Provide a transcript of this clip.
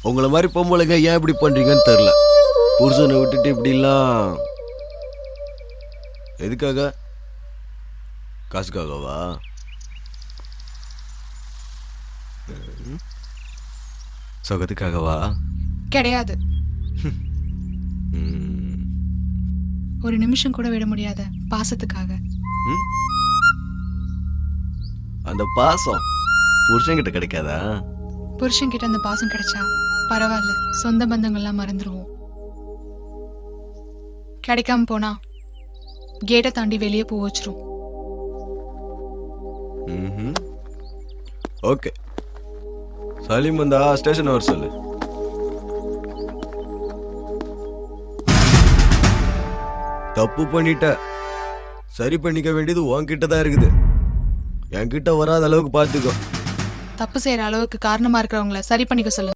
உங்களை மாதிரி பொம்பளைங்க ஏன் இப்படி பண்றீங்கன்னு தெரியல. புருஷனை விட்டுட்டு இப்படிலாம் எதுக்காக? காசுக்காகவா? சுகத்துக்காகவா? கிடையாது. ஒரு நிமிஷம் கூட விட முடியாத பாசத்துக்காக. அந்த பாசம் புருஷன்கிட்ட கிடைக்காதா? புருஷன்கிட்ட அந்த பாசம் கிடைச்சா பரவாயில்ல, சொந்த பந்தங்கள்லாம் மறந்துடுவோம். கிடைக்காம போனா கேட்டை தாண்டி வெளியே போ வச்சிரும். ஓகே, சலீம் வந்தா ஸ்டேஷன் வர சொல்லு. தப்பு பண்ணிட்ட, சரி பண்ணிக்க வேண்டியது உன்கிட்ட தான் இருக்குது. என்கிட்ட வராத அளவுக்கு பார்த்துக்கோ. தப்பு செய்யற அளவுக்கு காரணமா இருக்கிறவங்கள சரி பண்ணிக்க சொல்லு.